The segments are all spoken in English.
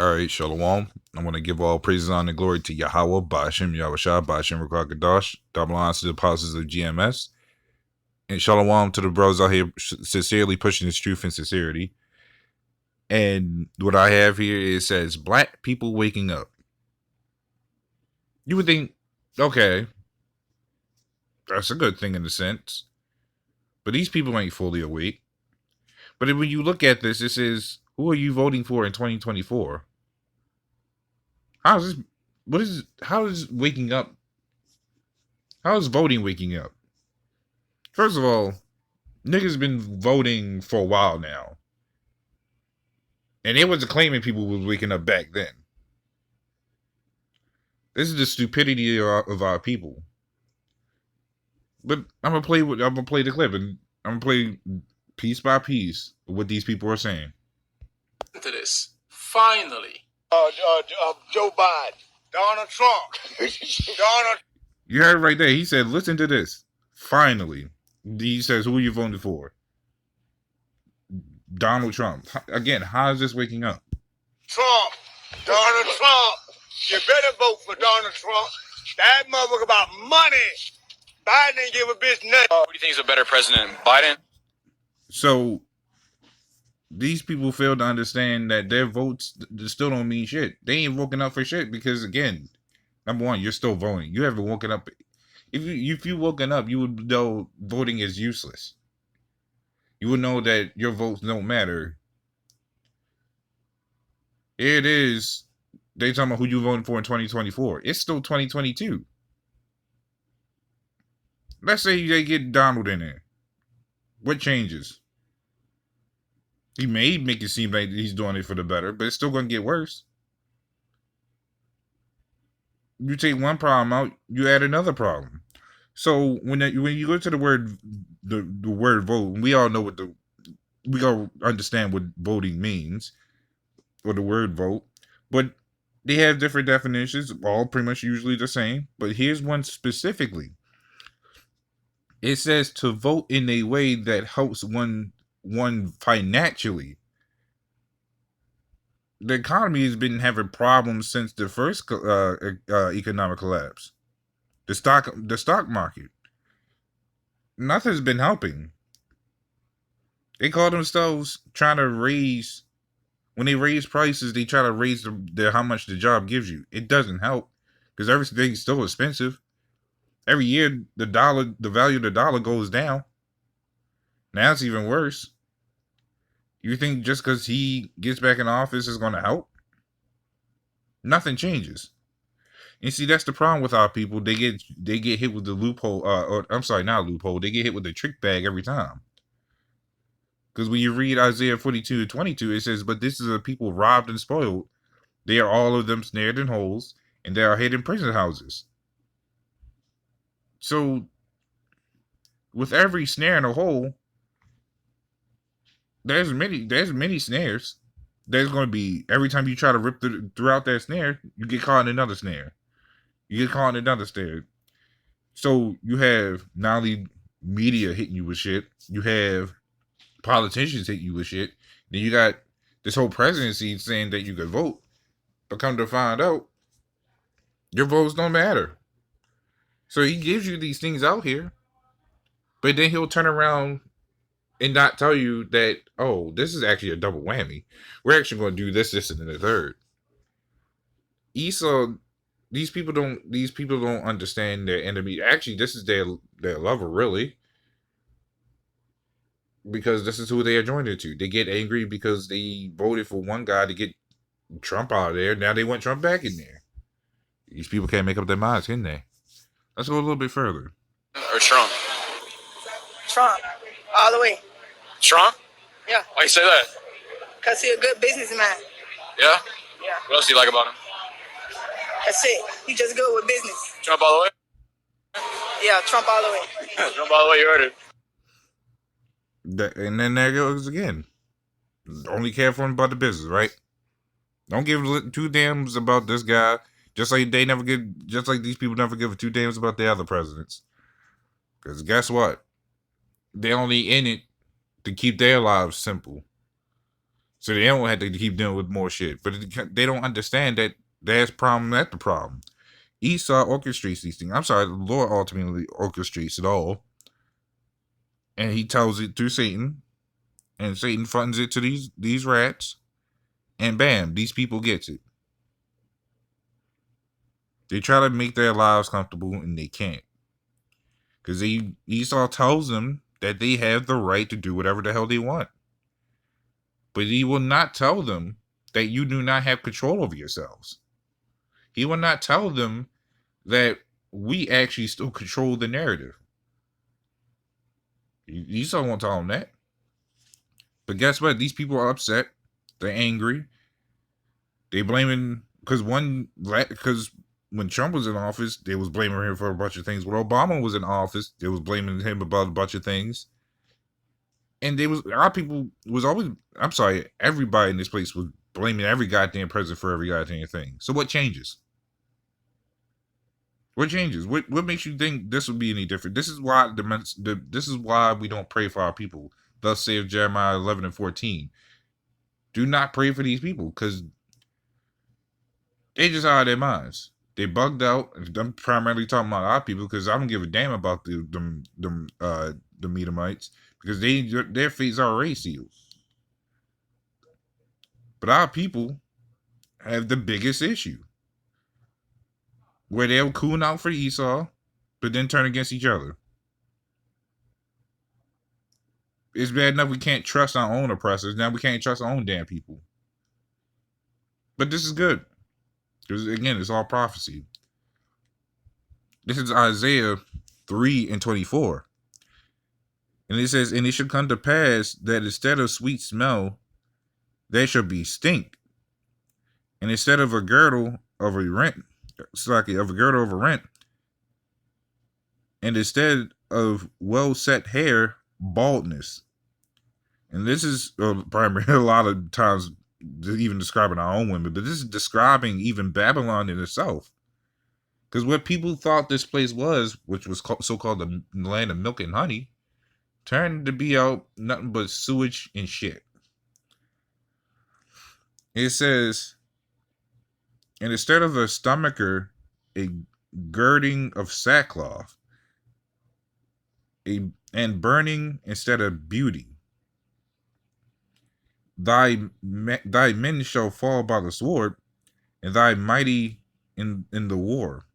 All right, Shalom. I want to give all praises, honor, and glory to Yahweh, Bashem, Yahushua, Bashem, Rakah Kadash, double honors to the apostles of GMS, and Shalom to the bros out here sincerely pushing this truth and sincerity. And what I have here is says black people waking up. You would think, okay, that's a good thing in a sense, but these people ain't fully awake. But when you look at this, it says, who are you voting for in 2024? How is this? What is? How is waking up? How is voting waking up? First of all, niggas been voting for a while now, and it wasn't claiming people was waking up back then. This is the stupidity of our people. But I'm gonna play the clip, and I'm gonna play piece by piece what these people are saying. To this, finally, Joe Biden, Donald Trump, Donald. You heard it right there. He said, "Listen to this." Finally, he says, "Who are you voting for?" Donald Trump. Again, how is this waking up? Trump, Donald Trump. You better vote for Donald Trump. That motherfucker about money. Biden didn't give a bitch nothing. who do you think is a better president, Biden? So these people fail to understand that their votes still don't mean shit. They ain't woken up for shit because, again, number one, you're still voting. You haven't woken up. If you woken up, you would know voting is useless. You would know that your votes don't matter. It is. They talking about who you voting for in 2024. It's still 2022. Let's say they get Donald in there. What changes? He may make it seem like he's doing it for the better, but it's still going to get worse. You take one problem out, you add another problem. So when you go to the word vote, we all know we all understand what voting means, or the word vote, but they have different definitions, all pretty much usually the same. But here's one specifically. It says to vote in a way that helps one financially. The economy has been having problems since the first economic collapse. The stock market. Nothing's been helping. They call themselves trying to raise. When they raise prices, they try to raise how much the job gives you. It doesn't help because everything's still expensive. Every year, the value of the dollar goes down. Now it's even worse. You think just because he gets back in office is going to help? Nothing changes. And see, that's the problem with our people. They get hit with the loophole. Or I'm sorry, not loophole. They get hit with the trick bag every time. Because when you read Isaiah 42:22, it says, "But this is a people robbed and spoiled. They are all of them snared in holes, and they are hid in prison houses." So, with every snare in a hole, there's many snares. There's going to be, every time you try to rip throughout that snare, you get caught in another snare. You get caught in another snare. So you have not only media hitting you with shit, you have politicians hitting you with shit. Then you got this whole presidency saying that you could vote, but come to find out, your votes don't matter. So he gives you these things out here, but then he'll turn around and not tell you that, oh, this is actually a double whammy. We're actually going to do this, and then the third. Esau, these people don't understand their enemy. Actually, this is their lover, really, because this is who they are joined to. They get angry because they voted for one guy to get Trump out of there. Now they want Trump back in there. These people can't make up their minds, can they? Let's go a little bit further. Or Trump? Trump, all the way. Trump? Yeah. Why you say that? Because he's a good businessman. Yeah? Yeah. What else do you like about him? That's it. He just good with business. Trump all the way? Yeah, Trump all the way. Trump all the way, you heard it. And then there goes again. Only care for him about the business, right? Don't give two damns about this guy. Just like these people never give two damns about the other presidents. Because guess what? They're only in it to keep their lives simple. So they don't have to keep dealing with more shit. But they don't understand that there's problem at the problem. Esau orchestrates these things. I'm sorry, the Lord ultimately orchestrates it all. And he tells it through Satan. And Satan funds it to these rats. And bam, these people gets it. They try to make their lives comfortable and they can't. Because Esau tells them that they have the right to do whatever the hell they want. But he will not tell them that you do not have control over yourselves. He will not tell them that we actually still control the narrative. Esau won't tell them that. But guess what? These people are upset. They're angry. They blaming because when Trump was in office, they was blaming him for a bunch of things. When Obama was in office, they was blaming him about a bunch of things. And our people was always, I'm sorry, everybody in this place was blaming every goddamn president for every goddamn thing. So what changes? What changes? What makes you think this would be any different? This is why this is why we don't pray for our people. Thus saith Jeremiah 11:14. Do not pray for these people because they just out of their minds. They bugged out. I'm primarily talking about our people because I don't give a damn about the Edomites because their fates are already sealed. But our people have the biggest issue where they'll coon out for Esau, but then turn against each other. It's bad enough we can't trust our own oppressors. Now we can't trust our own damn people. But this is good. Because again, it's all prophecy. This is Isaiah 3:24. And it says, and it shall come to pass that instead of sweet smell, there shall be stink. And instead of a girdle of a rent, and instead of well set hair, baldness. And this is primarily a lot of times even describing our own women, but this is describing even Babylon in itself. Because what people thought this place was, which was so-called the land of milk and honey, turned to be out nothing but sewage and shit. It says, and instead of a stomacher, a girding of sackcloth, and burning instead of beauty. Thy men shall fall by the sword, and thy mighty in the war.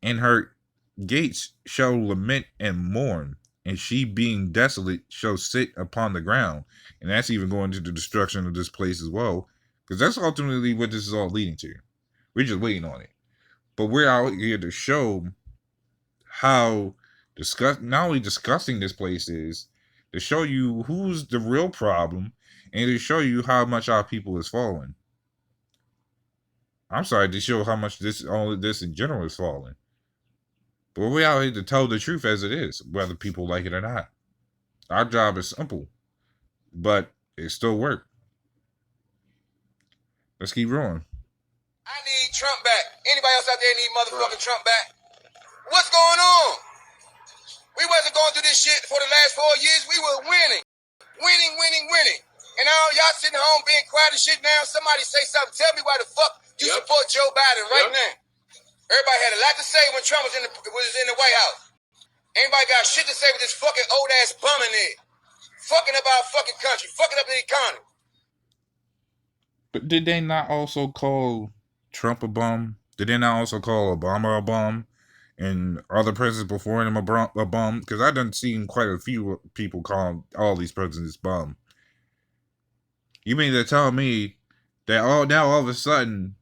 And her gates shall lament and mourn, and she being desolate shall sit upon the ground. And that's even going to the destruction of this place as well, because that's ultimately what this is all leading to. We're just waiting on it. But we're out here to show how not only disgusting this place is, to show you who's the real problem, and to show you how much our people is falling. I'm sorry, to show how much this in general is falling. But we're out here to tell the truth as it is, whether people like it or not. Our job is simple, but it still works. Let's keep rolling. I need Trump back. Anybody else out there need motherfucking Trump back? What's going on? We wasn't going through this shit for the last 4 years. We were winning. And now y'all sitting home being quiet and shit now. Somebody say something. Tell me why the fuck you support Joe Biden right now. Everybody had a lot to say when Trump was in the White House. Anybody got shit to say with this fucking old ass bum in there? Fucking up our fucking country. Fucking up the economy. But did they not also call Trump a bum? Did they not also call Obama a bum? And other presidents before him a bum? Because I done seen quite a few people call all these presidents bum. You mean they're telling me that all of a sudden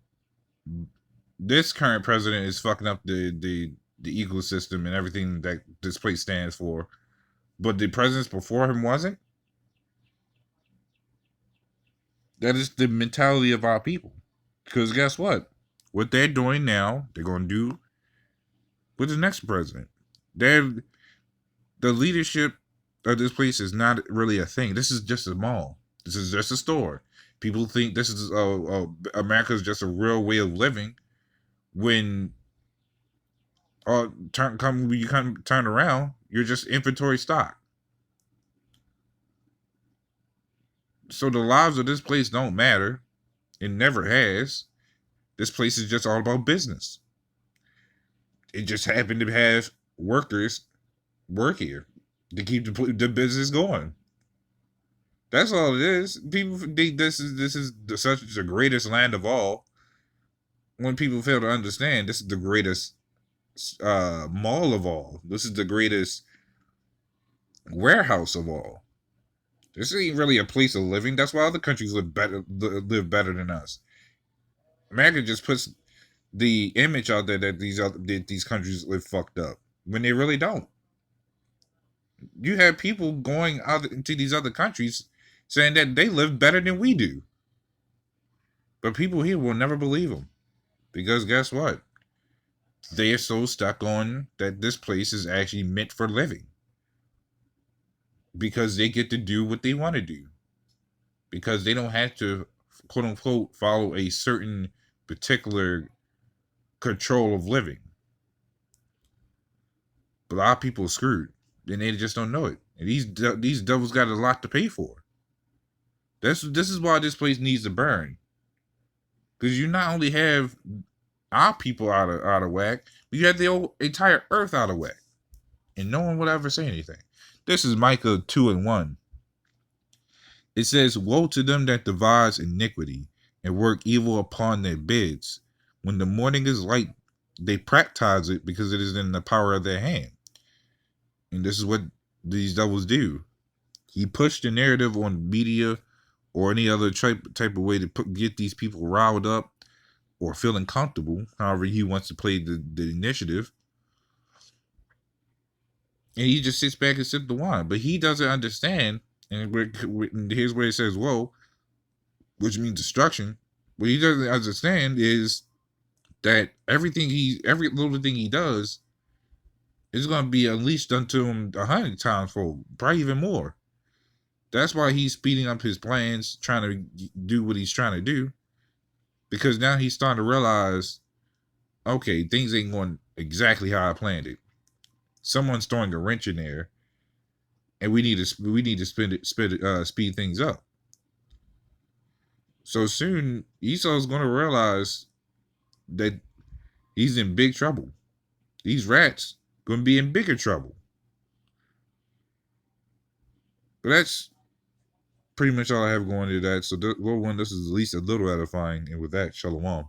this current president is fucking up the ecosystem and everything that this place stands for, but the presidents before him wasn't? That is the mentality of our people. Because guess what? What they're doing now, they're going to do with the next president. The leadership of this place is not really a thing. This is just a mall. This is just a store. People think this is America is just a real way of living. When you turn around, you're just inventory stock. So the lives of this place don't matter. It never has. This place is just all about business. It just happened to have workers work here to keep the business going. That's all it is. People think this is such the greatest land of all. When people fail to understand, this is the greatest mall of all. This is the greatest warehouse of all. This ain't really a place of living. That's why other countries live better than us. America just puts the image out there that these countries live fucked up when they really don't. You have people going out into these other countries saying that they live better than we do, but people here will never believe them because guess what? They are so stuck on that this place is actually meant for living because they get to do what they want to do because they don't have to quote unquote follow a certain particular control of living. But a lot of people are screwed and they just don't know it. And these devils got a lot to pay for. This is why this place needs to burn. Because you not only have our people out of whack, but you have the entire earth out of whack. And no one will ever say anything. This is Micah 2:1. It says, "Woe to them that devise iniquity and work evil upon their beds. When the morning is light, they practice it because it is in the power of their hand." And this is what these devils do. He pushed the narrative on media or any other type of way to get these people riled up or feeling comfortable, however he wants to play the initiative. And he just sits back and sips the wine. But he doesn't understand, and here's where it says, "Whoa," which means destruction. What he doesn't understand is that every little thing he does is going to be unleashed unto him 100 times fold, probably even more. That's why he's speeding up his plans, trying to do what he's trying to do. Because now he's starting to realize, okay, things ain't going exactly how I planned it. Someone's throwing a wrench in there, and we need to speed things up. So soon, Esau's going to realize that he's in big trouble. These rats going to be in bigger trouble. But that's pretty much all I have going into that. So, this is at least a little edifying. And with that, shalom.